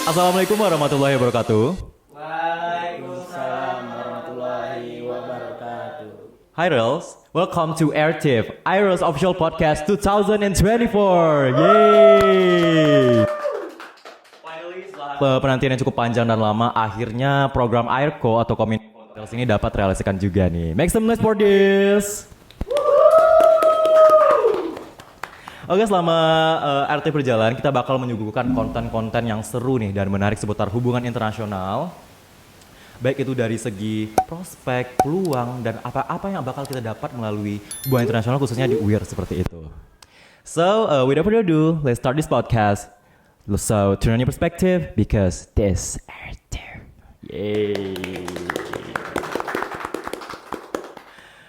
Assalamualaikum warahmatullahi wabarakatuh. Waalaikumsalam warahmatullahi wabarakatuh. Hi Rails, welcome to AirTIP, iRails Official Podcast 2024. Yeay! Setelah penantian yang cukup panjang dan lama, akhirnya program AIRCO atau Community Rails ini dapat realisasikan juga nih. Make some noise for this! Oke, selama RT berjalan, kita bakal menyuguhkan konten-konten yang seru nih dan menarik seputar hubungan internasional. Baik itu dari segi prospek, peluang, dan apa-apa yang bakal kita dapat melalui hubungan internasional khususnya di UIR seperti itu. So, without further ado, let's start this podcast. So, turn on your perspective because this RT. Yay!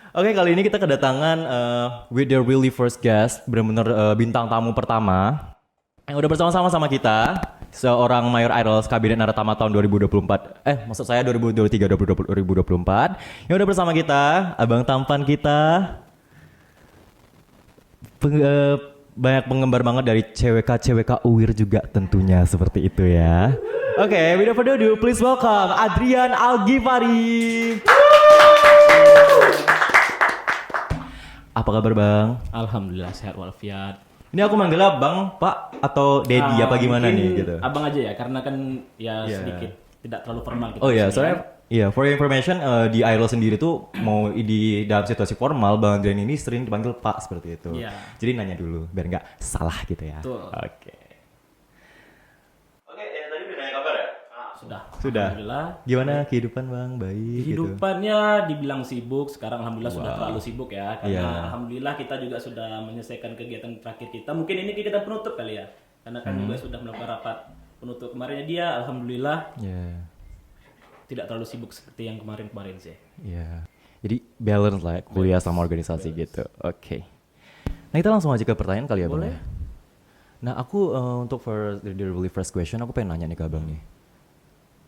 Oke, kali ini kita kedatangan with the really first guest, benar-benar bintang tamu pertama yang udah bersama-sama sama kita, seorang Mayor iRails Kabinet Naratama tahun 2024. Maksud saya 2023-2024 yang udah bersama kita, abang tampan kita, banyak penggemar banget dari CWK UIR juga tentunya seperti itu ya. Oke, without further ado, please welcome Adrian Algifari. Apa kabar bang? Alhamdulillah sehat walafiat. Ini aku manggilnya bang, pak, atau daddy apa gimana nih gitu? Abang aja ya, karena kan sedikit tidak terlalu formal gitu. Oh iya, soalnya for your information di iRails sendiri tuh mau di dalam situasi formal bang Adrian ini sering dipanggil pak seperti itu. Iya. Jadi nanya dulu biar nggak salah gitu ya. Betul. Oke, tadi udah nanya kabar ya? Sudah. Alhamdulillah. Gimana kehidupan bang? Baik gitu. Kehidupannya dibilang sibuk, sekarang alhamdulillah sudah terlalu sibuk ya. Karena Iya. alhamdulillah kita juga sudah menyelesaikan kegiatan terakhir kita. Mungkin ini kegiatan penutup kali ya. Karena kan juga sudah melakukan rapat penutup kemarinnya dia, alhamdulillah Iya. tidak terlalu sibuk seperti yang kemarin-kemarin sih. Iya. Jadi balance lah ya, kuliah sama organisasi gitu. Oke. Nah kita langsung aja ke pertanyaan kali ya bang. Boleh. Ya? Nah aku untuk the really first question aku pengen nanya nih ke abang nih.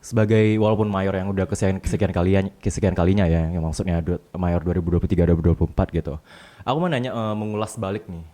Sebagai walaupun mayor yang udah kesekian kalinya ya, yang maksudnya mayor 2023-2024 gitu. Aku mau nanya mengulas balik nih.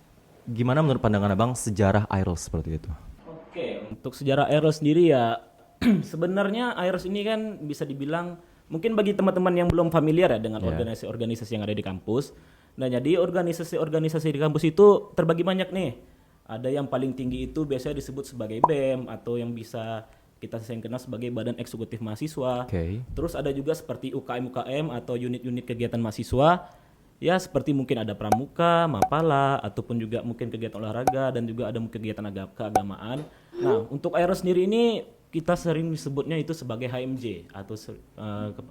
Gimana menurut pandangan abang sejarah iRails seperti itu? Oke, untuk sejarah iRails sendiri ya sebenarnya iRails ini kan bisa dibilang mungkin bagi teman-teman yang belum familiar ya dengan organisasi-organisasi yang ada di kampus. Nah, jadi organisasi-organisasi di kampus itu terbagi banyak nih. Ada yang paling tinggi itu biasanya disebut sebagai BEM atau yang bisa kita sering kenal sebagai Badan Eksekutif Mahasiswa. Oke. Terus ada juga seperti UKM-UKM atau unit-unit kegiatan mahasiswa. Ya seperti mungkin ada pramuka, mapala, ataupun juga mungkin kegiatan olahraga dan juga ada kegiatan keagamaan. Nah, untuk iRails sendiri ini kita sering disebutnya itu sebagai HMJ atau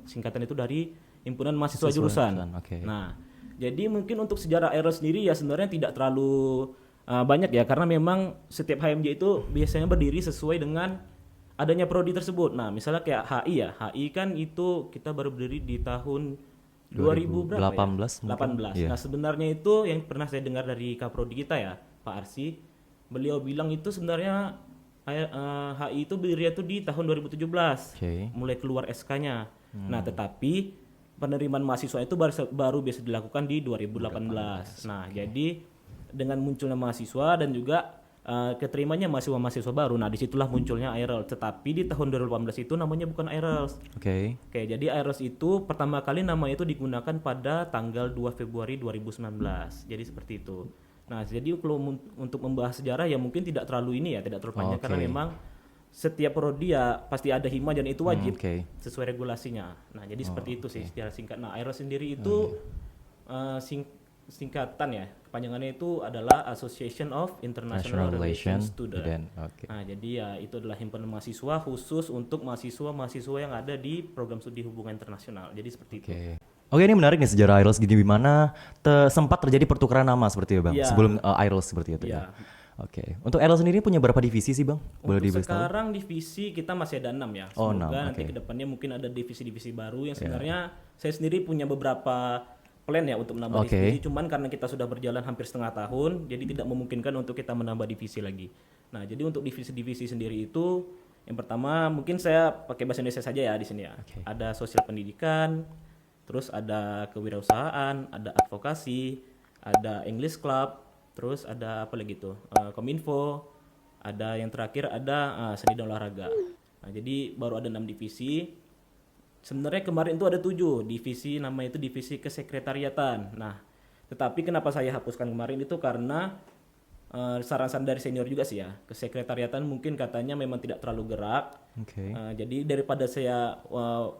singkatan itu dari Himpunan Mahasiswa Jurusan. Oke. Nah, jadi mungkin untuk sejarah iRails sendiri ya sebenarnya tidak terlalu banyak ya karena memang setiap HMJ itu biasanya berdiri sesuai dengan adanya prodi tersebut. Nah, misalnya kayak HI ya. HI kan itu kita baru berdiri di tahun 2000 berapa 18 ya? 18. Iya. Nah, sebenarnya itu yang pernah saya dengar dari Kaprodi kita ya, Pak Arsi. Beliau bilang itu sebenarnya HI itu berdiri itu di tahun 2017. Oke. Mulai keluar SK-nya. Nah, tetapi penerimaan mahasiswa itu baru bisa dilakukan di 2018. Nah, jadi dengan munculnya mahasiswa dan juga keterimanya mahasiswa-mahasiswa baru. Nah, disitulah munculnya iRails. Tetapi di tahun 2018 itu namanya bukan iRails. Oke. Oke, jadi iRails itu pertama kali nama itu digunakan pada tanggal 2 Februari 2019. Jadi seperti itu. Nah, jadi kalau untuk membahas sejarah ya mungkin tidak terlalu tidak terlalu panjang karena memang setiap prodi ya pasti ada hima dan itu wajib sesuai regulasinya. Nah, jadi seperti itu sih secara singkat. Nah, iRails sendiri itu singkatan ya, kepanjangannya itu adalah Association of International Relations Student. Okay. Nah, jadi ya itu adalah himpunan mahasiswa khusus untuk mahasiswa yang ada di program studi hubungan internasional. Jadi seperti itu. Oke, ini menarik nih sejarah iRails gini, di mana sempat terjadi pertukaran nama seperti itu bang, sebelum iRails seperti itu ya. Oke, untuk iRails sendiri punya berapa divisi sih bang? Boleh Untuk sekarang divisi kita masih ada 6 ya. Semoga nanti kedepannya mungkin ada divisi-divisi baru yang sebenarnya saya sendiri punya beberapa plan ya untuk menambah divisi, cuman karena kita sudah berjalan hampir setengah tahun, jadi tidak memungkinkan untuk kita menambah divisi lagi. Nah, jadi untuk divisi-divisi sendiri itu, yang pertama mungkin saya pakai bahasa Indonesia saja ya di sini ya. Ada sosial pendidikan, terus ada kewirausahaan, ada advokasi, ada English Club, terus ada apa lagi tuh, Kominfo, ada yang terakhir ada seni dan olahraga. Nah, jadi baru ada 6 divisi. Sebenarnya kemarin itu ada 7 divisi, namanya itu divisi kesekretariatan. Nah, tetapi kenapa saya hapuskan kemarin itu karena saran-saran dari senior juga sih ya. Kesekretariatan mungkin katanya memang tidak terlalu gerak. Jadi daripada saya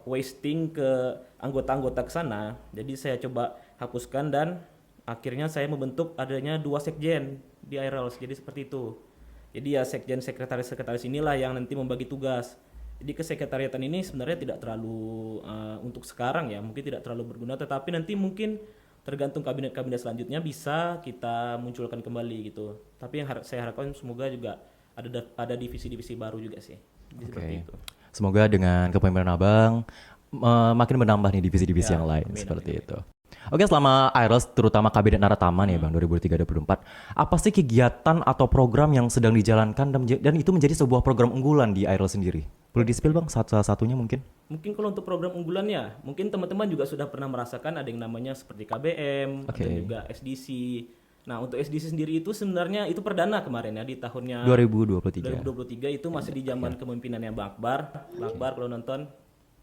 wasting ke anggota-anggota ke sana, jadi saya coba hapuskan dan akhirnya saya membentuk adanya 2 sekjen di IRLS. Jadi seperti itu. Jadi ya sekjen sekretaris inilah yang nanti membagi tugas. Jadi kesekretariatan ini sebenarnya tidak terlalu untuk sekarang ya, mungkin tidak terlalu berguna, tetapi nanti mungkin tergantung kabinet-kabinet selanjutnya bisa kita munculkan kembali gitu. Tapi yang saya harapkan semoga juga ada divisi-divisi baru juga sih. Seperti itu. Semoga dengan kepemimpinan Abang makin menambah nih divisi-divisi yang lain seperti itu. Oke, selama IRLS terutama Kabinet Naratama nih Bang 2023-2024, apa sih kegiatan atau program yang sedang dijalankan dan itu menjadi sebuah program unggulan di IRLS sendiri? Boleh di-spill Bang salah satunya mungkin? Mungkin kalau untuk program unggulannya, mungkin teman-teman juga sudah pernah merasakan ada yang namanya seperti KBM, ada juga SDC. Nah, untuk SDC sendiri itu sebenarnya itu perdana kemarin ya di tahunnya 2023 itu masih di zaman kepemimpinannya Bang Akbar. Bang Akbar kalau nonton,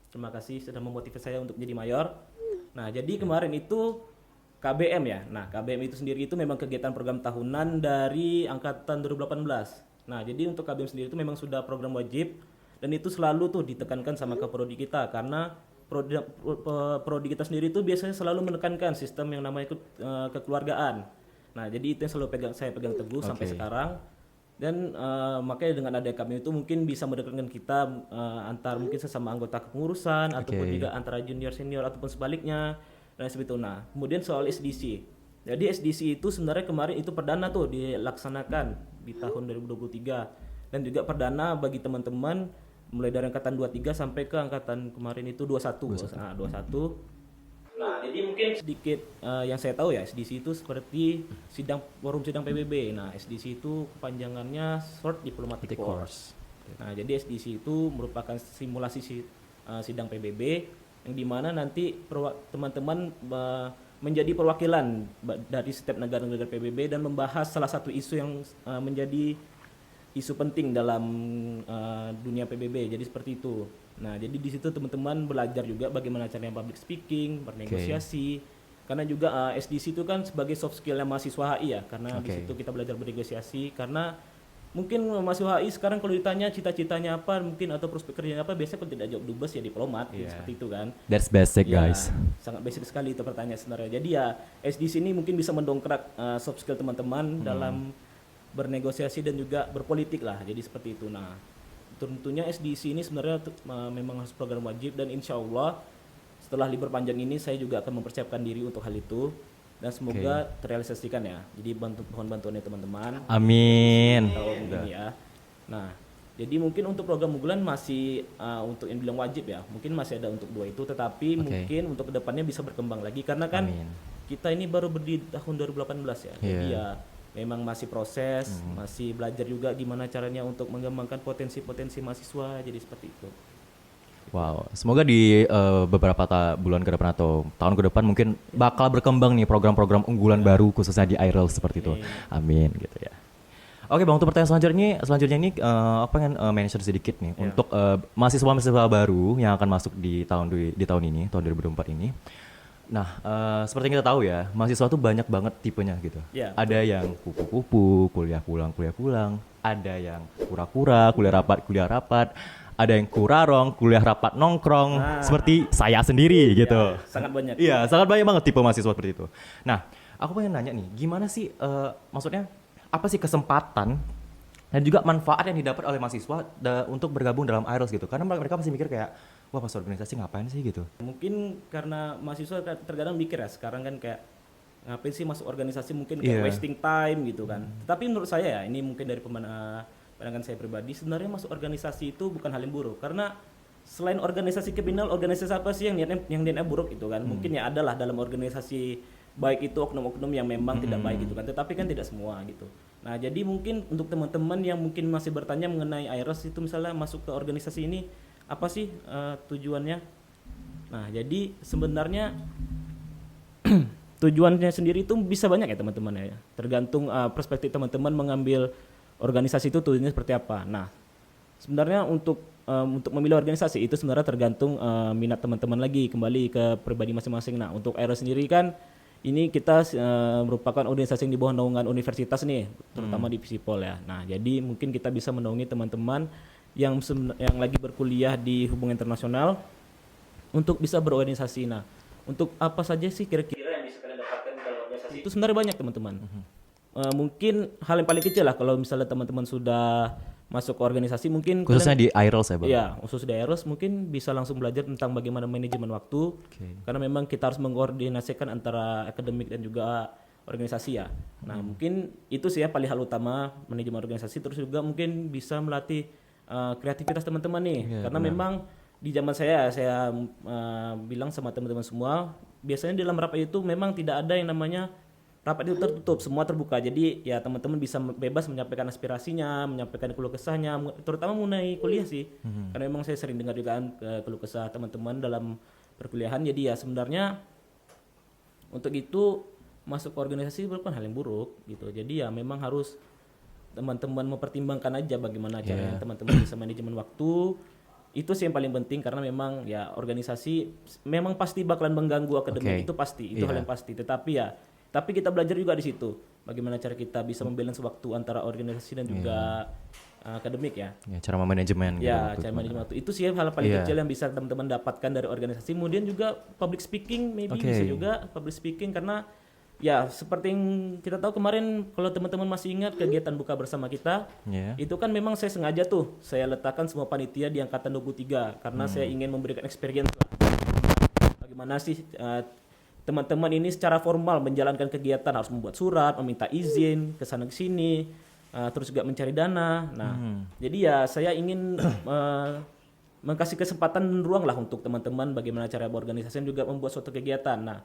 terima kasih sudah memotivasi saya untuk jadi mayor. Nah, jadi kemarin itu KBM ya. Nah, KBM itu sendiri itu memang kegiatan program tahunan dari angkatan 2018. Nah, jadi untuk KBM sendiri itu memang sudah program wajib dan itu selalu tuh ditekankan sama keprodi kita karena prodi kita sendiri itu biasanya selalu menekankan sistem yang namanya kekeluargaan. Nah, jadi itu yang selalu saya pegang teguh sampai sekarang. Dan makanya dengan ada kami itu mungkin bisa mendekatkan kita antar mungkin sesama anggota kepengurusan ataupun juga antara junior senior ataupun sebaliknya dan seperti itu. Nah, kemudian soal SDC. Jadi SDC itu sebenarnya kemarin itu perdana tuh dilaksanakan di tahun 2023 dan juga perdana bagi teman-teman mulai dari angkatan 23 sampai ke angkatan kemarin itu 21. Nah, 21. Nah, jadi mungkin sedikit yang saya tahu ya, SDC itu seperti forum sidang PBB. Nah, SDC itu kepanjangannya Short Diplomatic Course. Nah, jadi SDC itu merupakan simulasi sidang PBB yang dimana nanti teman-teman menjadi perwakilan dari setiap negara-negara PBB dan membahas salah satu isu yang menjadi isu penting dalam dunia PBB. Jadi seperti itu. Nah, jadi di situ teman-teman belajar juga bagaimana caranya public speaking, bernegosiasi. Karena juga SDC itu kan sebagai soft skill-nya mahasiswa HI ya, karena di situ kita belajar bernegosiasi. Karena mungkin mahasiswa HI sekarang kalau ditanya cita-citanya apa, mungkin atau prospek kerjanya apa, biasanya kalau tidak jawab dubes ya diplomat, seperti itu kan. That's basic guys. Sangat basic sekali itu pertanyaan sebenarnya. Jadi ya SDC ini mungkin bisa mendongkrak soft skill teman-teman dalam bernegosiasi dan juga berpolitik lah. Jadi seperti itu. Nah, tentunya SDC ini sebenarnya memang harus program wajib dan insya Allah setelah libur panjang ini saya juga akan mempersiapkan diri untuk hal itu dan semoga terrealisasikan ya. Jadi mohon bantuannya teman-teman. Amin. Ini ya. Nah, jadi mungkin untuk program unggulan masih untuk yang bilang wajib ya, mungkin masih ada untuk 2 itu, tetapi mungkin untuk kedepannya bisa berkembang lagi karena kan kita ini baru berdiri tahun 2018 ya. Jadi ya memang masih proses, masih belajar juga gimana caranya untuk mengembangkan potensi-potensi mahasiswa, jadi seperti itu. Wow, semoga di beberapa bulan ke depan atau tahun ke depan mungkin bakal berkembang nih program-program unggulan baru khususnya di IRLS seperti itu. Amin gitu ya. Oke Bang, untuk pertanyaan selanjutnya ini pengen mention sedikit nih untuk mahasiswa-mahasiswa baru yang akan masuk di tahun ini, tahun 2024 ini. Nah, seperti yang kita tahu ya, mahasiswa tuh banyak banget tipenya gitu. Ada yang kupu-kupu, kuliah pulang, ada yang kura-kura, kuliah rapat, ada yang kurarong, kuliah rapat nongkrong, seperti saya sendiri gitu. Sangat banyak. Iya, sangat banyak banget tipe mahasiswa seperti itu. Nah, aku pengen nanya nih, gimana sih, maksudnya apa sih kesempatan dan juga manfaat yang didapat oleh mahasiswa untuk bergabung dalam IRLS gitu? Karena mereka pasti mikir kayak, wah pas organisasi ngapain sih gitu? Mungkin karena mahasiswa terkadang mikir ya sekarang kan kayak ngapain sih masuk organisasi, mungkin kayak wasting time gitu kan. Tetapi menurut saya ya ini mungkin dari pandangan saya pribadi, sebenarnya masuk organisasi itu bukan hal yang buruk karena selain organisasi kriminal, organisasi apa sih yang niatnya buruk itu kan? Mungkin ya adalah dalam organisasi baik itu oknum-oknum yang memang tidak baik gitu kan, tetapi kan tidak semua gitu. Nah, jadi mungkin untuk teman-teman yang mungkin masih bertanya mengenai IRLS itu misalnya masuk ke organisasi ini apa sih tujuannya? Nah, jadi sebenarnya tujuannya sendiri itu bisa banyak ya teman-teman ya. Tergantung perspektif teman-teman mengambil organisasi itu tujuannya seperti apa. Nah, sebenarnya untuk memilih organisasi itu sebenarnya tergantung minat teman-teman lagi, kembali ke pribadi masing-masing. Nah, untuk Aero sendiri kan ini kita merupakan organisasi yang di bawah naungan universitas nih, terutama di Visipol ya. Nah, jadi mungkin kita bisa menaungi teman-teman yang lagi berkuliah di hubungan internasional untuk bisa berorganisasi. Nah, untuk apa saja sih kira-kira yang bisa kalian dapatkan dalam organisasi? Itu sebenarnya banyak teman-teman. Mungkin hal yang paling kecil lah kalau misalnya teman-teman sudah masuk ke organisasi, mungkin khususnya di IRLS ya Bang? Iya, khusus di IRLS mungkin bisa langsung belajar tentang bagaimana manajemen waktu. Karena memang kita harus mengkoordinasikan antara akademik dan juga organisasi ya. Nah, mungkin itu sih ya paling hal utama, manajemen organisasi. Terus juga mungkin bisa melatih kreativitas teman-teman nih. Karena memang di zaman saya bilang sama teman-teman semua, biasanya dalam rapat itu memang tidak ada yang namanya rapat itu tertutup, semua terbuka. Jadi ya teman-teman bisa bebas menyampaikan aspirasinya, menyampaikan keluh kesahnya, terutama mengenai kuliah sih. Karena memang saya sering dengar juga keluh kesah teman-teman dalam perkuliahan. Jadi ya sebenarnya untuk itu masuk ke organisasi bukan hal yang buruk gitu. Jadi ya memang harus teman-teman mempertimbangkan aja bagaimana caranya teman-teman bisa manajemen waktu. Itu sih yang paling penting, karena memang ya organisasi memang pasti bakalan mengganggu akademik, itu pasti, itu hal yang pasti. Tapi kita belajar juga di situ bagaimana cara kita bisa membalance waktu antara organisasi dan juga akademik ya. Cara manajemen gitu. Ya, cara manajemen waktu. Itu sih hal paling kecil yang bisa teman-teman dapatkan dari organisasi. Kemudian juga public speaking, bisa juga public speaking, karena ya seperti yang kita tahu kemarin, kalau teman-teman masih ingat kegiatan buka bersama kita, itu kan memang saya sengaja tuh saya letakkan semua panitia di angkatan 23 karena saya ingin memberikan experience lah. Bagaimana sih teman-teman ini secara formal menjalankan kegiatan, harus membuat surat, meminta izin ke sana ke sini, terus juga mencari dana. Nah, jadi ya saya ingin mengasih kesempatan dan ruang lah untuk teman-teman bagaimana cara berorganisasi dan juga membuat suatu kegiatan. Nah,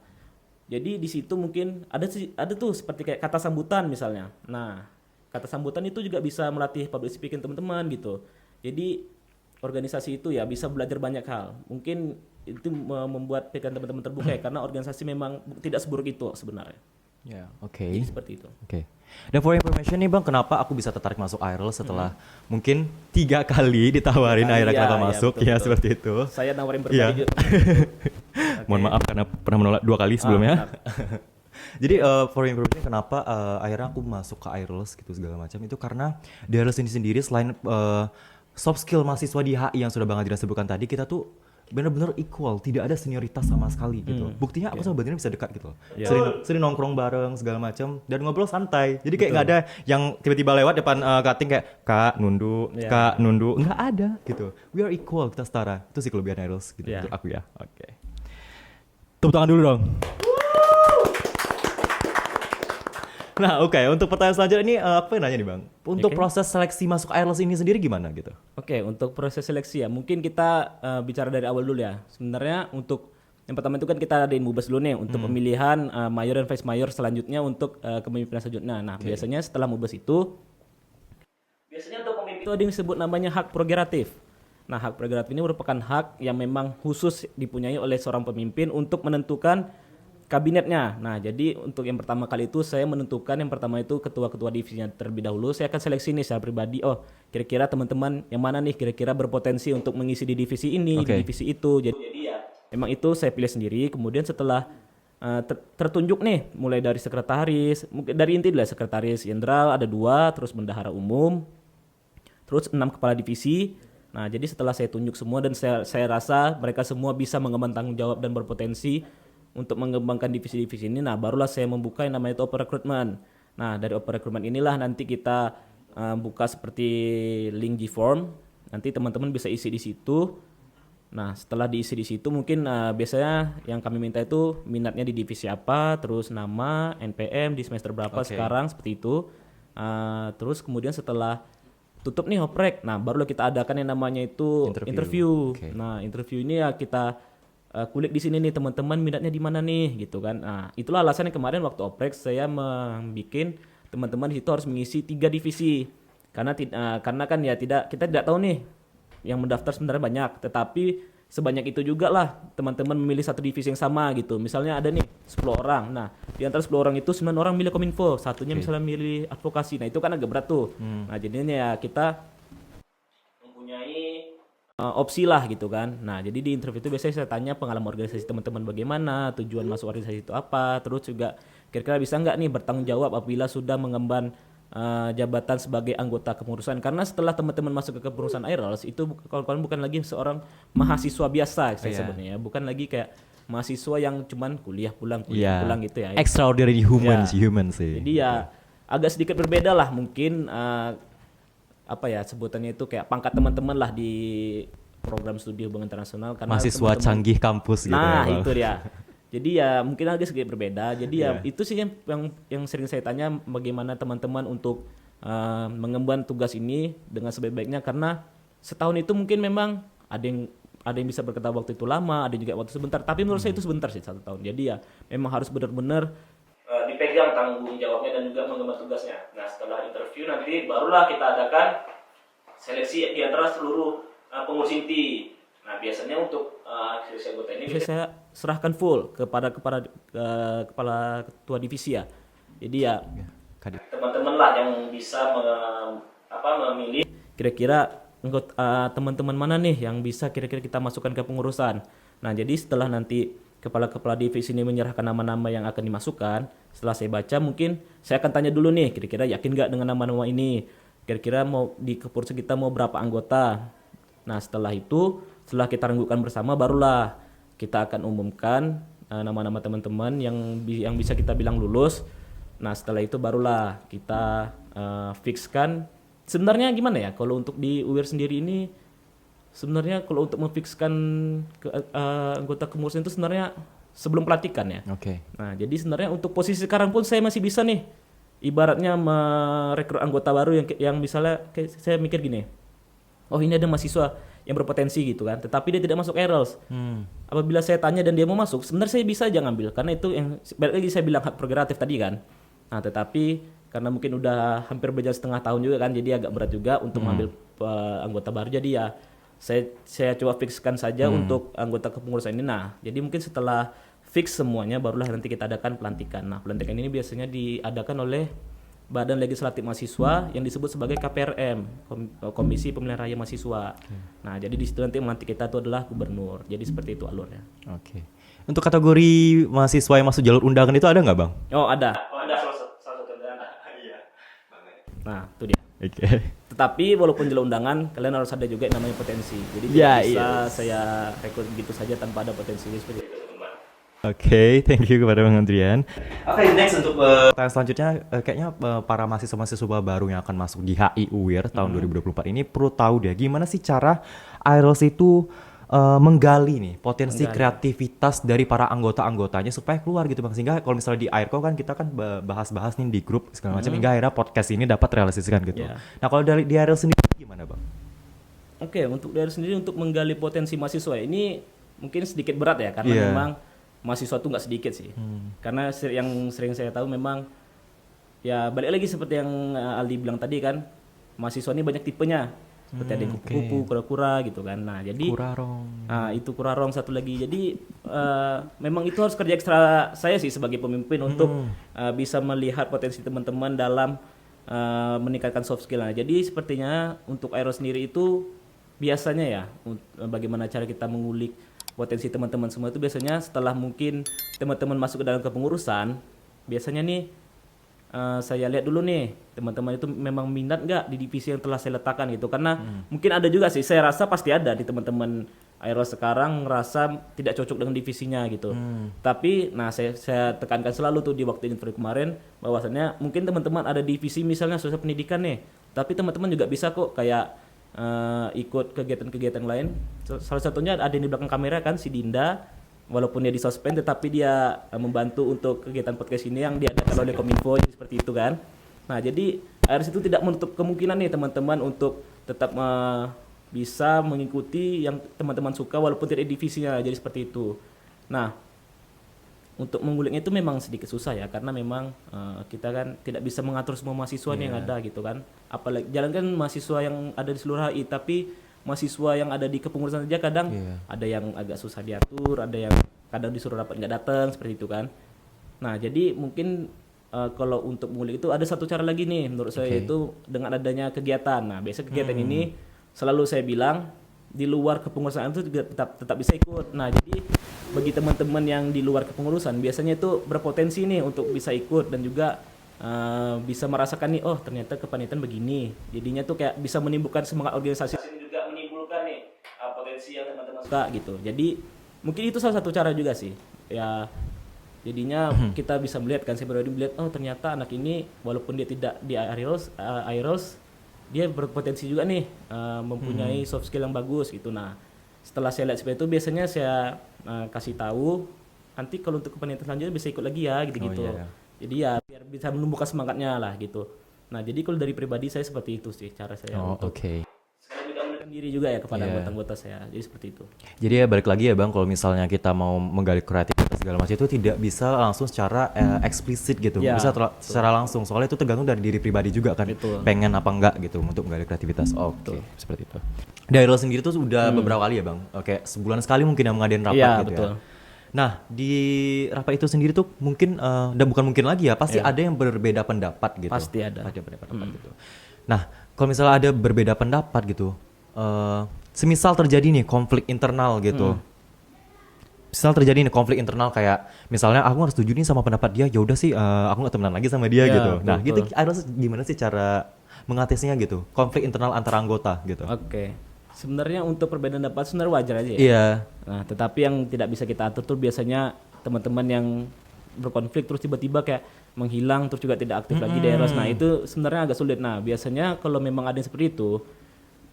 jadi di situ mungkin ada tuh seperti kayak kata sambutan misalnya. Nah, kata sambutan itu juga bisa melatih public speaking teman-teman gitu. Jadi organisasi itu ya bisa belajar banyak hal. Mungkin itu membuat pikiran teman-teman terbuka ya, karena organisasi memang tidak seburuk itu sebenarnya. Ya, oke. Jadi seperti itu. Oke. Dan for information nih Bang, kenapa aku bisa tertarik masuk IRLS setelah mungkin 3 kali ditawarin akhirnya kenapa masuk, betul. Seperti itu. Saya nawarin berkali juga. Mohon maaf karena pernah menolak 2 kali sebelumnya. Jadi for information kenapa akhirnya aku masuk ke IRLS gitu segala macam, itu karena di IRLS ini sendiri selain soft skill mahasiswa di HI yang sudah Bang Adrian sebutkan tadi, kita tuh benar-benar equal, tidak ada senioritas sama sekali gitu. Buktinya aku sama Bang Adrian bisa dekat gitu. Sering nongkrong bareng segala macam dan ngobrol santai. Jadi kayak nggak ada yang tiba-tiba lewat depan cutting kayak Kak nunduk, Kak nunduk, nggak ada gitu. We are equal, kita setara. Itu sih kelebihan IRLS gitu untuk aku ya. Oke. Tepuk tangan dulu dong. Nah, oke. Untuk pertanyaan selanjutnya ini apa yang nanya nih Bang? Untuk proses seleksi masuk IRLS ini sendiri gimana gitu? Oke, untuk proses seleksi ya, mungkin kita bicara dari awal dulu ya. Sebenarnya untuk yang pertama itu kan kita adain MUBES dulu nih untuk pemilihan mayor dan vice mayor selanjutnya untuk kepemimpinan selanjutnya. Nah, biasanya setelah MUBES itu, biasanya untuk pemimpin itu ada yang disebut namanya hak prerogatif. Nah, hak prerogatif ini merupakan hak yang memang khusus dipunyai oleh seorang pemimpin untuk menentukan kabinetnya. Nah, jadi untuk yang pertama kali itu saya menentukan yang pertama itu ketua-ketua divisinya terlebih dahulu. Saya akan seleksi nih secara pribadi. Oh, kira-kira teman-teman yang mana nih kira-kira berpotensi untuk mengisi di divisi ini, di divisi itu. Jadi ya, memang itu saya pilih sendiri. Kemudian setelah tertunjuk nih, mulai dari sekretaris, mungkin dari inti lah sekretaris jenderal ada 2, terus bendahara umum, terus 6 kepala divisi. Nah, jadi setelah saya tunjuk semua dan saya rasa mereka semua bisa mengemban tanggung jawab dan berpotensi untuk mengembangkan divisi-divisi ini, nah barulah saya membuka yang namanya itu open recruitment. Nah, dari open recruitment inilah nanti kita buka seperti link G-form, nanti teman-teman bisa isi di situ. Nah, setelah diisi di situ mungkin biasanya yang kami minta itu minatnya di divisi apa, terus nama, NPM di semester berapa sekarang, seperti itu. Terus kemudian setelah tutup nih oprek, nah barulah kita adakan yang namanya itu interview. Nah, interview ini ya kita kulik di sini nih teman-teman minatnya di mana nih gitu kan. Nah, itulah alasannya kemarin waktu oprek saya membikin teman-teman di situ harus mengisi 3 divisi. Karena kan ya kita tidak tahu nih yang mendaftar sebenarnya banyak, tetapi sebanyak itu juga lah teman-teman memilih satu divisi yang sama gitu. Misalnya ada nih 10 orang. Nah, di antara 10 orang itu 9 orang milih Kominfo, satunya misalnya milih advokasi. Nah, itu kan agak berat tuh. Nah, jadinya ya kita mempunyai opsi lah gitu kan. Nah, jadi di interview itu biasanya saya tanya pengalaman organisasi teman-teman bagaimana, tujuan masuk organisasi itu apa, terus juga kira-kira bisa nggak nih bertanggung jawab apabila sudah mengemban jabatan sebagai anggota kepengurusan. Karena setelah teman-teman masuk ke kepengurusan IROS itu kawan-kawan bukan lagi seorang mahasiswa biasa saya sebutnya ya, bukan lagi kayak mahasiswa yang cuman kuliah pulang gitu ya. Extraordinary human sih. Jadi ya agak sedikit berbeda lah mungkin apa ya sebutannya itu kayak pangkat teman-teman lah di program studi hubungan internasional karena mahasiswa canggih kampus gitu. Nah, itu dia. Jadi ya mungkin agak sedikit berbeda. Jadi ya itu sih yang sering saya tanya bagaimana teman-teman untuk mengemban tugas ini dengan sebaik-baiknya karena setahun itu mungkin memang ada yang bisa berkata waktu itu lama, ada juga waktu sebentar. Tapi menurut saya itu sebentar sih 1 tahun. Jadi ya memang harus benar-benar dipegang tanggung jawabnya dan juga mengemban tugasnya. Nah setelah interview nanti barulah kita adakan seleksi di antara seluruh pengurus inti. Nah biasanya untuk seleksi anggota ini saya serahkan full kepada kepala ketua divisi ya. Jadi ya teman-teman lah yang bisa memilih kira-kira teman-teman mana nih yang bisa kira-kira kita masukkan ke pengurusan. Nah jadi setelah nanti kepala divisi ini menyerahkan nama-nama yang akan dimasukkan, setelah saya baca mungkin saya akan tanya dulu nih kira-kira yakin nggak dengan nama-nama ini, kira-kira mau di kepengurusan kita mau berapa anggota. Nah setelah kita renggukan bersama barulah kita akan umumkan nama-nama teman-teman yang bisa kita bilang lulus. Nah setelah itu barulah kita fixkan. Sebenarnya gimana ya kalau untuk di UIR sendiri ini sebenarnya kalau untuk memfikskan anggota kepengurusan itu sebenarnya sebelum pelantikan ya. Oke. Nah jadi sebenarnya untuk posisi sekarang pun saya masih bisa nih ibaratnya merekrut anggota baru yang misalnya saya mikir gini, oh ini ada mahasiswa yang berpotensi gitu kan, tetapi dia tidak masuk IROS. Apabila saya tanya dan dia mau masuk, sebenarnya saya bisa aja ngambil karena itu yang balik lagi saya bilang hak prerogatif tadi kan. Nah tetapi karena mungkin udah hampir berjalan setengah tahun juga kan, jadi agak berat juga untuk mengambil anggota baru. Jadi ya saya coba fixkan saja untuk anggota kepengurusan ini. Nah jadi mungkin setelah fix semuanya barulah nanti kita adakan pelantikan. Nah pelantikan ini biasanya diadakan oleh Badan Legislatif Mahasiswa yang disebut sebagai KPRM, Komisi Pemilihan Raya Mahasiswa. Nah, jadi di situ nanti melantik kita itu adalah gubernur. Jadi seperti itu alurnya. Oke. Untuk kategori mahasiswa yang masuk jalur undangan itu ada nggak, Bang? Oh, ada. Ada salah satu undangan. Iya. Nah, itu dia. Oke. Tetapi walaupun jalur undangan, kalian harus ada juga yang namanya potensi. Jadi tidak bisa saya rekrut begitu saja tanpa ada potensi seperti itu. Oke, thank you kepada Bang Andrian. Oke, next untuk pertanyaan selanjutnya kayaknya para mahasiswa baru yang akan masuk di HI UIR tahun 2024 ini perlu tahu deh gimana sih cara IROS itu menggali nih potensi kreativitas dari para anggota-anggotanya supaya keluar gitu Bang. Sehingga kalau misalnya di IRCO kan kita kan bahas-bahas nih di grup segala macam hingga akhirnya podcast ini dapat realisasikan gitu. Nah, kalau dari di IROS sendiri gimana Bang? Oke, untuk dari sendiri untuk menggali potensi mahasiswa ini mungkin sedikit berat ya karena memang mahasiswa tuh nggak sedikit sih, karena yang sering saya tahu memang ya balik lagi seperti yang Aldi bilang tadi kan, mahasiswa ini banyak tipenya, seperti ada yang kupu-kupu, kura-kura gitu kan. Nah jadi itu kurarong satu lagi. Jadi memang itu harus kerja ekstra saya sih sebagai pemimpin untuk bisa melihat potensi teman-teman dalam meningkatkan soft skill. Nah jadi sepertinya untuk IROS sendiri itu biasanya ya bagaimana cara kita mengulik potensi teman-teman semua itu biasanya setelah mungkin teman-teman masuk ke dalam kepengurusan, biasanya nih saya lihat dulu nih teman-teman itu memang minat nggak di divisi yang telah saya letakkan gitu. Karena mungkin ada juga sih, saya rasa pasti ada di teman-teman IROS sekarang ngerasa tidak cocok dengan divisinya gitu. Tapi nah saya tekankan selalu tuh di waktu interview kemarin bahwasannya mungkin teman-teman ada divisi misalnya sosial pendidikan nih, tapi teman-teman juga bisa kok kayak ikut kegiatan-kegiatan lain. Salah satunya ada yang di belakang kamera kan, si Dinda, walaupun dia disuspend tetapi dia membantu untuk kegiatan podcast ini yang diadakan oleh Kominfo seperti itu kan. Nah jadi IROS itu tidak menutup kemungkinan nih teman-teman untuk tetap bisa mengikuti yang teman-teman suka walaupun tidak divisinya, jadi seperti itu. Nah untuk menguliknya itu memang sedikit susah ya, karena memang kita kan tidak bisa mengatur semua mahasiswa yang ada gitu kan. Apalagi jalan kan mahasiswa yang ada di seluruh HI, tapi mahasiswa yang ada di kepengurusan saja kadang ada yang agak susah diatur, ada yang kadang disuruh rapat nggak datang seperti itu kan. Nah jadi mungkin kalau untuk mengulik itu ada satu cara lagi nih menurut saya, itu dengan adanya kegiatan. Nah biasa kegiatan ini selalu saya bilang di luar kepengurusan itu juga tetap bisa ikut. Nah jadi bagi teman-teman yang di luar kepengurusan biasanya itu berpotensi nih untuk bisa ikut dan juga bisa merasakan nih, oh ternyata kepanitiaan begini. Jadinya tuh kayak bisa menimbulkan semangat organisasi dan juga menimbulkan nih potensi yang teman-teman suka gitu. Jadi mungkin itu salah satu cara juga sih. Ya jadinya kita bisa melihat kan, saya pribadi melihat oh ternyata anak ini walaupun dia tidak di IROS dia berpotensi juga nih mempunyai soft skill yang bagus gitu. Nah setelah saya lihat seperti itu biasanya saya kasih tahu nanti kalau untuk kepanitiaan selanjutnya bisa ikut lagi ya gitu-gitu. Jadi ya biar bisa menumbuhkan semangatnya lah gitu. Nah jadi kalau dari pribadi saya seperti itu sih cara saya untuk saya juga menunjukkan diri juga ya kepada anggota-anggota saya. Jadi seperti itu. Jadi ya balik lagi ya Bang, kalau misalnya kita mau menggali kreativitas segala macam itu tidak bisa langsung secara eksplisit gitu, bisa secara langsung. Soalnya itu tergantung dari diri pribadi juga kan, pengen apa enggak gitu untuk menggali kreativitas. Seperti itu. Dairul sendiri tuh udah beberapa kali ya Bang, kayak sebulan sekali mungkin yang mengadain rapat gitu ya. Nah di rapat itu sendiri tuh mungkin dan bukan mungkin lagi ya, pasti ada yang berbeda pendapat gitu. Pasti ada berbeda pendapat gitu. Nah kalau misalnya ada berbeda pendapat gitu, semisal terjadi nih konflik internal gitu, kayak misalnya aku harus setuju nih sama pendapat dia, ya udah sih aku nggak temenan lagi sama dia gitu. Nah gitu gimana sih cara mengatasinya gitu, konflik internal antara anggota gitu? Sebenarnya untuk perbedaan pendapat sebenarnya wajar aja ya. Nah, tetapi yang tidak bisa kita atur tuh biasanya teman-teman yang berkonflik terus tiba-tiba kayak menghilang terus juga tidak aktif lagi di IROS. Nah, itu sebenarnya agak sulit. Nah, biasanya kalau memang ada yang seperti itu,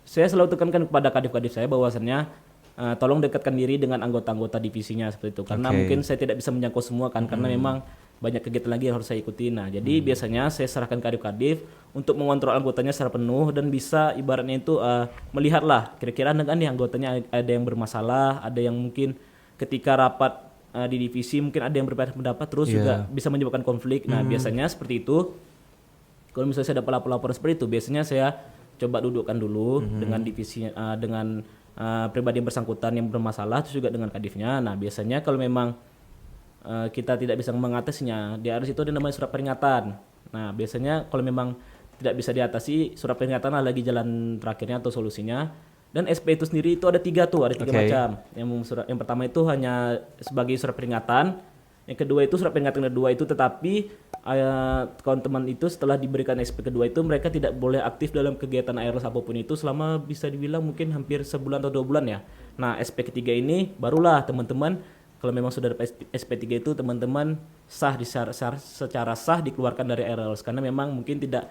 saya selalu tekankan kepada kadif-kadif saya bahwasannya tolong dekatkan diri dengan anggota-anggota divisinya seperti itu. Karena mungkin saya tidak bisa menjangkau semua kan, karena memang banyak kegiatan lagi yang harus saya ikuti. Nah, jadi biasanya saya serahkan kadif-kadif untuk mengontrol anggotanya secara penuh dan bisa ibaratnya itu melihatlah kira-kira nih anggotanya ada yang bermasalah, ada yang mungkin ketika rapat di divisi mungkin ada yang berbeda pendapat terus juga bisa menyebabkan konflik. Nah, biasanya seperti itu. Kalau misalnya saya dapat laporan seperti itu, biasanya saya coba dudukkan dulu dengan divisi dengan pribadi yang bersangkutan yang bermasalah, terus juga dengan kadifnya. Nah, biasanya kalau memang kita tidak bisa mengatasinya, di harus itu ada namanya surat peringatan. Nah biasanya kalau memang tidak bisa diatasi, surat peringatan lah lagi jalan terakhirnya atau solusinya. Dan SP itu sendiri itu ada tiga macam. Yang pertama itu hanya sebagai surat peringatan. Yang kedua itu surat peringatan kedua itu, tetapi kawan teman itu setelah diberikan SP kedua itu mereka tidak boleh aktif dalam kegiatan IROS apapun itu selama bisa dibilang mungkin hampir sebulan atau 2 bulan ya. Nah SP ketiga ini barulah teman-teman kalau memang sudah ada SP3 itu teman-teman secara sah dikeluarkan dari IROS karena memang mungkin tidak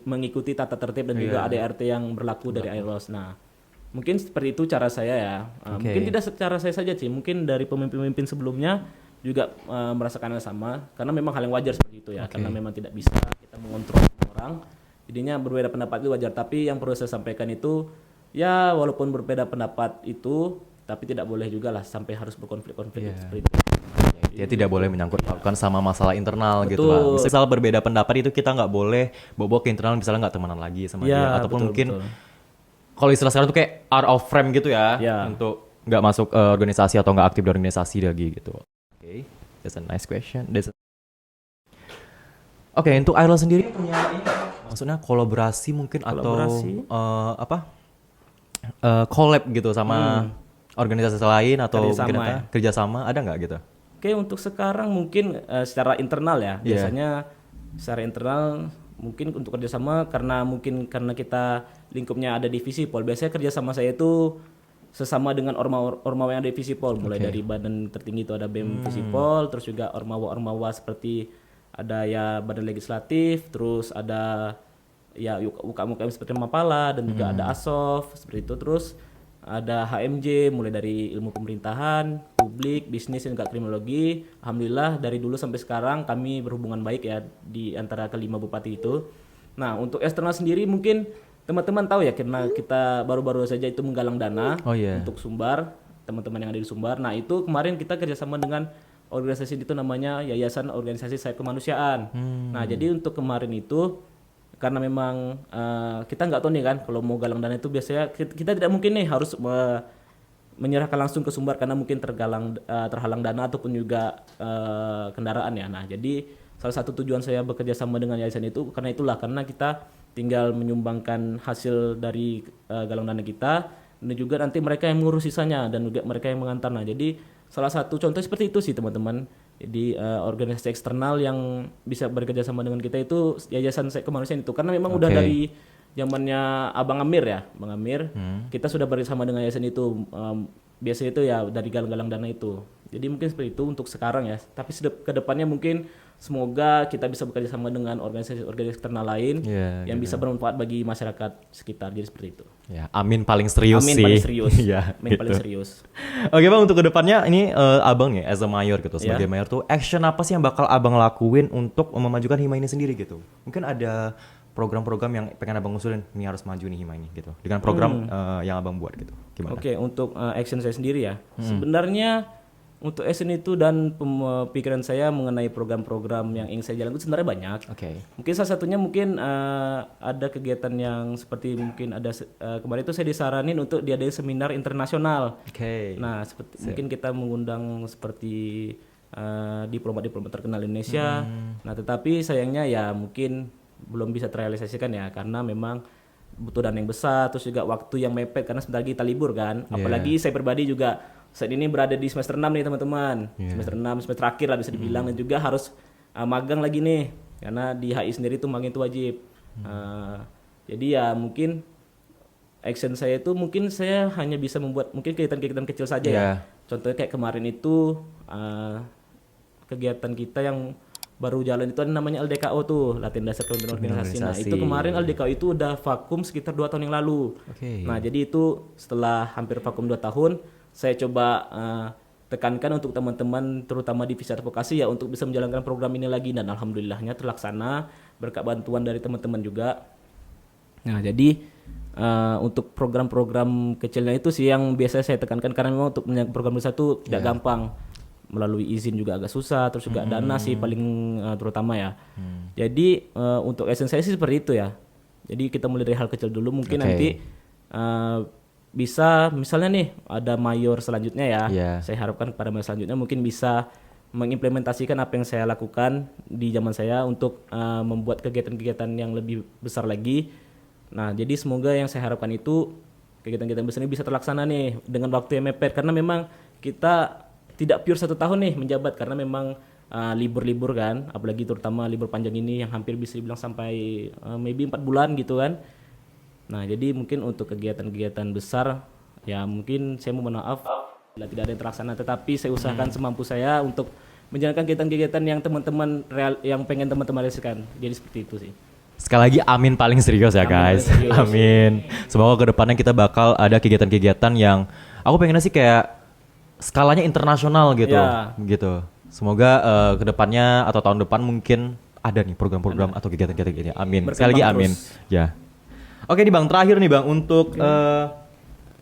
mengikuti tata tertib dan juga ADART yang berlaku dari IROS. Nah, mungkin seperti itu cara saya ya. Mungkin tidak secara saya saja sih, mungkin dari pemimpin-pemimpin sebelumnya juga merasakan hal sama karena memang hal yang wajar seperti itu ya. Karena memang tidak bisa kita mengontrol orang. Jadinya berbeda pendapat itu wajar, tapi yang perlu saya sampaikan itu ya walaupun berbeda pendapat itu tapi tidak boleh juga lah sampai harus berkonflik-konflik seperti itu. Ya tidak boleh menyangkut pautkan sama masalah internal gitu lah. Misal berbeda pendapat itu kita nggak boleh bawa ke internal, misalnya nggak temenan lagi sama dia ataupun mungkin kalau istilah sekarang tuh kayak out of frame gitu ya, untuk nggak masuk organisasi atau nggak aktif di organisasi lagi gitu. That's a nice question. Untuk IROS sendiri punya ini, maksudnya kolaborasi mungkin atau collab gitu sama organisasi lain atau kerjasama ada nggak gitu? Untuk sekarang mungkin secara internal ya, biasanya secara internal mungkin untuk kerjasama karena kita lingkupnya ada divisi Pol. Biasanya kerjasama saya itu sesama dengan ormawa yang ada divisi Pol, mulai dari badan tertinggi itu ada BEM divisi Pol, terus juga ormawa seperti ada ya badan legislatif, terus ada ya UKM seperti Mapala dan juga ada ASOF seperti itu, terus ada HMJ mulai dari ilmu pemerintahan, publik, bisnis dan juga kriminologi. Alhamdulillah dari dulu sampai sekarang kami berhubungan baik ya di antara kelima bupati itu. Nah, untuk eksternal sendiri mungkin teman-teman tahu ya karena kita baru-baru saja itu menggalang dana untuk Sumbar, teman-teman yang ada di Sumbar. Nah, itu kemarin kita kerjasama dengan organisasi itu namanya Yayasan Organisasi Sayap Kemanusiaan. Nah, jadi untuk kemarin itu karena memang kita nggak tahu nih kan kalau mau galang dana itu biasanya kita tidak mungkin nih harus menyerahkan langsung ke sumber karena mungkin terhalang dana ataupun juga kendaraan ya. Nah, jadi salah satu tujuan saya bekerja sama dengan yayasan itu karena kita tinggal menyumbangkan hasil dari galang dana kita dan juga nanti mereka yang mengurus sisanya dan juga mereka yang mengantar. Nah, jadi salah satu contoh seperti itu sih teman-teman. Jadi organisasi eksternal yang bisa bekerja sama dengan kita itu yayasan kemanusiaan itu karena memang udah dari zamannya Abang Amir ya, Bang Amir. Kita sudah bersama dengan yayasan itu. Biasanya itu ya dari galang-galang dana itu. Jadi mungkin seperti itu untuk sekarang ya. Tapi ke depannya mungkin semoga kita bisa bekerja sama dengan organisasi eksternal lain yang bisa bermanfaat bagi masyarakat sekitar. Jadi seperti itu. Ya, amin paling serius amin sih. Paling serius. Ya, amin gitu. paling serius. Oke Bang, untuk kedepannya ini Abang nih as a mayor gitu, sebagai mayor tuh action apa sih yang bakal Abang lakuin untuk memajukan Hima ini sendiri gitu? Mungkin ada program-program yang pengen Abang usulin, ini harus maju nih Hima ini gitu. Dengan program yang Abang buat gitu. Gimana? Oke, untuk action saya sendiri ya. Sebenarnya untuk action itu dan pemikiran saya mengenai program-program yang ingin saya jalankan sebenarnya banyak. Mungkin salah satunya mungkin ada kegiatan yang seperti mungkin ada kemarin itu saya disaranin untuk diadain seminar internasional. Nah, mungkin kita mengundang seperti diplomat-diplomat terkenal Indonesia. Nah, tetapi sayangnya ya mungkin belum bisa terrealisasikan ya karena memang butuh dana yang besar, terus juga waktu yang mepet karena sebentar lagi kita libur kan. Apalagi saya pribadi juga saat ini berada di semester 6 nih teman-teman. Semester 6, semester terakhir lah bisa dibilang dan juga harus magang lagi nih. Karena di HI sendiri tuh magang itu wajib. Jadi ya mungkin action saya itu mungkin saya hanya bisa membuat mungkin kegiatan-kegiatan kecil saja ya. Contohnya kayak kemarin itu kegiatan kita yang baru jalan itu ada namanya LDKO tuh, latihan dasar kepemimpinan organisasi. Nah, itu kemarin LDKO itu udah vakum sekitar 2 tahun yang lalu. Nah, jadi itu setelah hampir vakum 2 tahun, saya coba tekankan untuk teman-teman terutama divisi advokasi ya untuk bisa menjalankan program ini lagi dan alhamdulillahnya terlaksana berkat bantuan dari teman-teman juga. Nah, jadi untuk program-program kecilnya itu sih yang biasa saya tekankan karena memang untuk program besar itu tidak gampang. Melalui izin juga agak susah, terus juga dana sih paling terutama ya. Jadi untuk action saya sih seperti itu ya. Jadi kita mulai dari hal kecil dulu, mungkin nanti bisa misalnya nih ada mayor selanjutnya ya. Saya harapkan pada mayor selanjutnya mungkin bisa mengimplementasikan apa yang saya lakukan di zaman saya untuk membuat kegiatan-kegiatan yang lebih besar lagi. Nah, jadi semoga yang saya harapkan itu kegiatan-kegiatan besar ini bisa terlaksana nih dengan waktu yang mepet karena memang kita tidak pure 1 tahun nih menjabat karena memang libur-libur kan, apalagi terutama libur panjang ini yang hampir bisa dibilang sampai maybe 4 bulan gitu kan. Nah, jadi mungkin untuk kegiatan-kegiatan besar ya mungkin saya mohon maaf bila tidak ada yang terlaksana, tetapi saya usahakan semampu saya untuk menjalankan kegiatan-kegiatan yang teman-teman yang pengen teman-teman realisasikan. Jadi seperti itu sih. Sekali lagi amin paling serius ya guys. Amin. Semoga kedepannya kita bakal ada kegiatan-kegiatan yang aku pengennya sih kayak skalanya internasional gitu, gitu. Semoga kedepannya atau tahun depan mungkin ada nih program-program atau kegiatan-kegiatan gini. Amin. Sekali lagi amin. Ya. Oke nih Bang, terakhir nih Bang untuk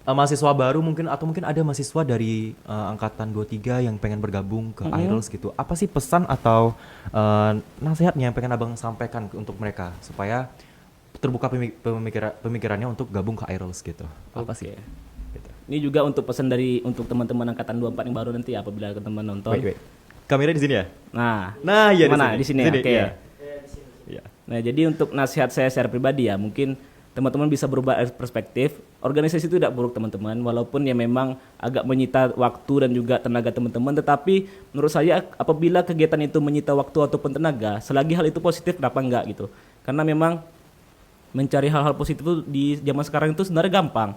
mahasiswa baru mungkin atau mungkin ada mahasiswa dari angkatan 23 yang pengen bergabung ke IRLS gitu. Apa sih pesan atau nasihatnya yang pengen Abang sampaikan untuk mereka supaya terbuka pemikirannya untuk gabung ke IRLS gitu? Apa sih? Ini juga untuk pesan untuk teman-teman angkatan 24 yang baru nanti apabila teman-teman nonton. Kamera di sini ya? Nah iya mana di sini. Oke. Ya. Nah, jadi untuk nasihat saya secara pribadi ya, mungkin teman-teman bisa berubah perspektif. Organisasi itu tidak buruk teman-teman, walaupun ya memang agak menyita waktu dan juga tenaga teman-teman, tetapi menurut saya apabila kegiatan itu menyita waktu ataupun tenaga, selagi hal itu positif kenapa enggak gitu. Karena memang mencari hal-hal positif itu di zaman sekarang itu sebenarnya gampang.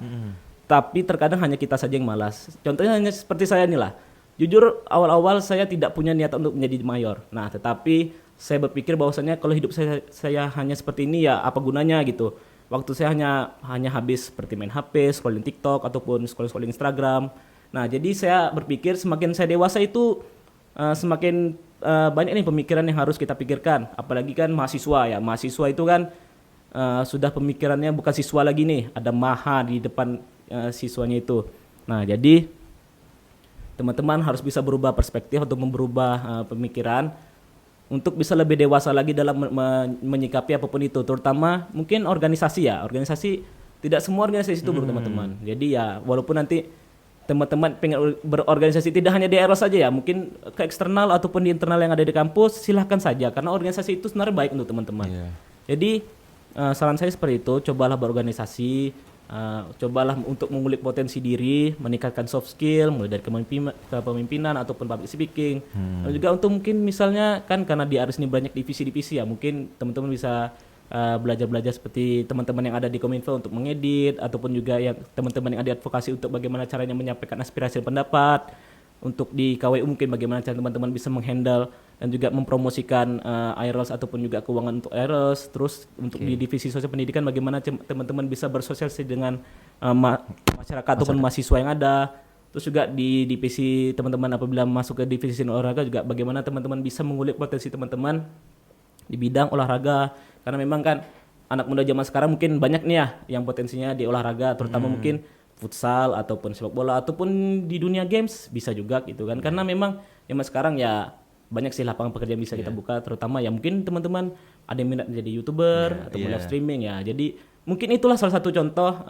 Tapi terkadang hanya kita saja yang malas. Contohnya hanya seperti saya inilah. Jujur awal-awal saya tidak punya niat untuk menjadi mayor. Nah, tetapi saya berpikir bahwasanya kalau hidup saya hanya seperti ini ya apa gunanya gitu. Waktu saya hanya habis seperti main HP, scrolling TikTok ataupun scrolling Instagram. Nah, jadi saya berpikir semakin saya dewasa itu semakin banyak nih pemikiran yang harus kita pikirkan. Apalagi kan mahasiswa ya. Mahasiswa itu kan sudah pemikirannya bukan siswa lagi nih, ada maha di depan siswanya itu. Nah, jadi teman-teman harus bisa berubah perspektif atau merubah pemikiran untuk bisa lebih dewasa lagi dalam menyikapi apapun itu, terutama mungkin organisasi ya. Organisasi tidak semua organisasi itu teman-teman. Jadi ya walaupun nanti teman-teman pengen berorganisasi tidak hanya di Eros saja ya, mungkin ke eksternal ataupun di internal yang ada di kampus, silahkan saja karena organisasi itu sebenarnya baik untuk teman-teman. Jadi saran saya seperti itu, cobalah berorganisasi, cobalah untuk mengulik potensi diri, meningkatkan soft skill mulai dari kepemimpinan ataupun public speaking. Dan juga untuk mungkin misalnya kan karena di Eros ini banyak divisi-divisi ya, mungkin teman-teman bisa belajar-belajar seperti teman-teman yang ada di Kominfo untuk mengedit, ataupun juga yang teman-teman yang ada di advokasi untuk bagaimana caranya menyampaikan aspirasi dan pendapat. Untuk di KWU mungkin bagaimana cara teman-teman bisa menghandle dan juga mempromosikan IROS ataupun juga keuangan untuk IROS. Terus untuk di divisi sosial pendidikan bagaimana teman-teman bisa bersosialisasi dengan masyarakat ataupun mahasiswa yang ada. Terus juga di divisi teman-teman apabila masuk ke divisi olahraga juga bagaimana teman-teman bisa mengulik potensi teman-teman di bidang olahraga. Karena memang kan anak muda zaman sekarang mungkin banyak nih ya yang potensinya di olahraga, terutama mungkin futsal ataupun sepak bola ataupun di dunia games bisa juga gitu kan. Karena memang zaman sekarang ya banyak sih lapangan pekerjaan bisa kita buka, terutama ya mungkin teman-teman ada yang minat jadi YouTuber ataupun live streaming ya. Jadi mungkin itulah salah satu contoh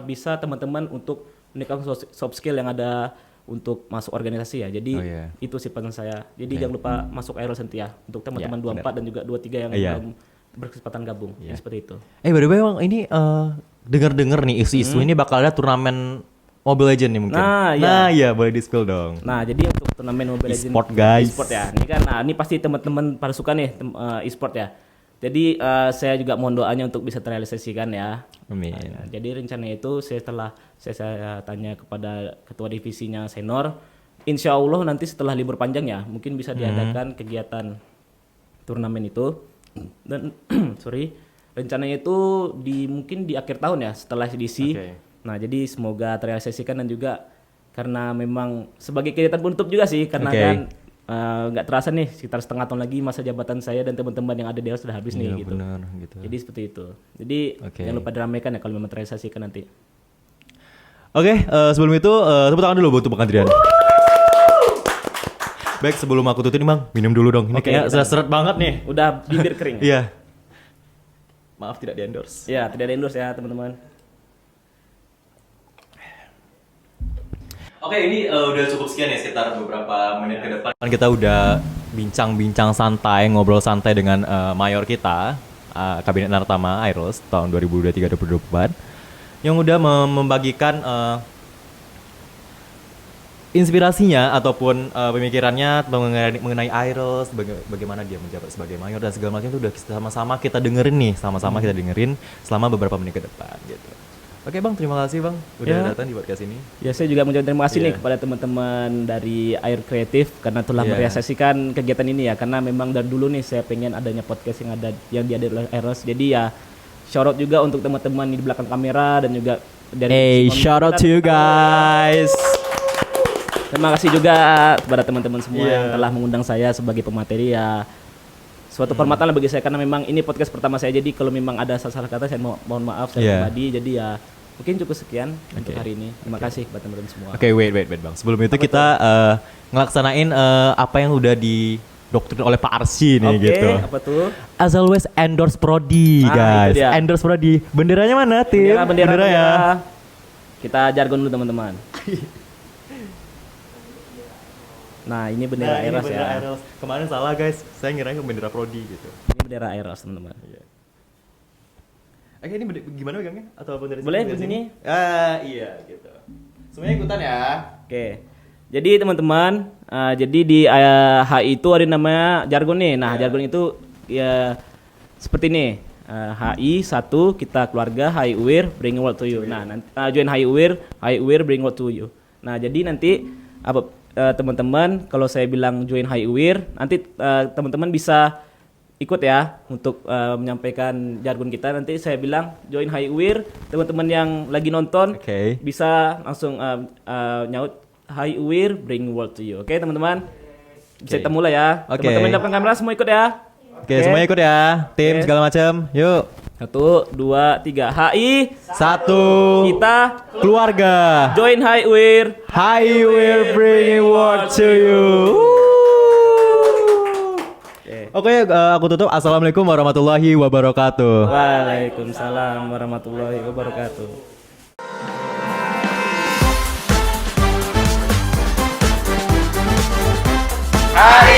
bisa teman-teman untuk meningkatkan soft skill yang ada untuk masuk organisasi ya. Jadi itu sih pesan saya. Jadi jangan lupa masuk Aeros nanti ya untuk teman-teman 24 dan juga 23 yang belum berkesempatan gabung. Seperti itu. By the way Bang, ini dengar-dengar nih isu-isu ini bakal ada turnamen Mobile Legends nih mungkin. Nah, iya boleh di-spill dong. Nah, jadi untuk turnamen Mobile Legends e-sport guys. E-sport ya. Ini kan ini pasti teman-teman pada suka nih e-sport ya. Jadi saya juga mohon doanya untuk bisa terrealisasikan ya. Amin. Jadi rencana itu setelah saya tanya kepada ketua divisinya senior, insya Allah nanti setelah libur panjang ya, mungkin bisa diadakan kegiatan turnamen itu. Dan rencananya itu mungkin di akhir tahun ya setelah edisi. Nah jadi semoga terrealisasikan, dan juga karena memang sebagai kegiatan penutup juga sih karena kan nggak terasa nih sekitar setengah tahun lagi masa jabatan saya dan teman-teman yang ada di Eros sudah habis nih gitu. Benar, gitu. Jadi seperti itu. Jadi jangan lupa diramaikan ya kalau memang terrealisasikan nanti. Sebelum itu tepuk tangan dulu buat Bang Adrian. Baik, sebelum aku tutup nih Bang, minum dulu dong. Ini kayak seret banget nih. Udah bibir kering. Iya. Maaf tidak di-endorse. Iya, tidak di-endorse ya teman-teman. Ini udah cukup sekian ya, sekitar beberapa menit ke depan. Kita udah bincang-bincang santai, ngobrol santai dengan mayor kita, Kabinet Nartama Aeros tahun 2023-2024, yang udah membagikan inspirasinya ataupun pemikirannya mengenai Aeros, bagaimana dia menjabat sebagai mayor dan segala macam itu udah sama-sama kita dengerin nih, kita dengerin selama beberapa menit ke depan gitu. Oke Bang, terima kasih Bang udah datang di podcast ini. Ya, saya juga mengucapkan terima kasih nih kepada teman-teman dari Air Kreatif karena telah merealisasikan kegiatan ini ya, karena memang dari dulu nih saya pengen adanya podcast yang diadakan oleh Aeros. Jadi ya shout out juga untuk teman-teman di belakang kamera dan juga dari shout out to you guys. Terima kasih juga kepada teman-teman semua yang telah mengundang saya sebagai pemateri ya. Suatu kehormatan lah bagi saya karena memang ini podcast pertama saya, jadi kalau memang ada salah kata saya mohon maaf saya pribadi. Jadi ya mungkin cukup sekian untuk hari ini. Terima kasih kepada teman-teman semua. Wait Bang. Sebelum itu kita ngelaksanain apa yang udah didoktrin oleh Pak Arsy nih gitu. Apa tuh? As always endorse Prodi guys. Endorse Prodi. Benderanya mana tim? Bendera ya. Kita jargon dulu teman-teman. Nah ini bendera Aeros ya. Aeros. Kemarin salah guys, saya ngiranya bendera Prodi gitu. Ini bendera Aeros teman-teman. Oke, ini gimana pegangnya? Atau bendera boleh begini? Iya gitu. Semuanya ikutan ya. Oke. Jadi teman-teman, jadi di HI itu ada namanya jargon nih. Nah jargon itu ya seperti ini. HI 1 kita keluarga, HI UIR bring world to you. Nah nanti join HI UIR bring world to you. Nah jadi nanti apa? Teman-teman kalau saya bilang join HI UIR, nanti teman-teman bisa ikut ya untuk menyampaikan jargon kita. Nanti saya bilang join HI UIR, teman-teman yang lagi nonton bisa langsung nyaut HI UIR bring world to you. Oke teman-teman, bisa kita mulai ya. Teman-teman di depan kamera semua ikut ya. Semuanya ikut ya, tim segala macam. Yuk. 1, 2, 3. HI 1 kita keluarga. Join HI UIR. HI UIR bringing world to you. Oke, aku tutup. Assalamualaikum warahmatullahi wabarakatuh. Waalaikumsalam warahmatullahi wabarakatuh. Hari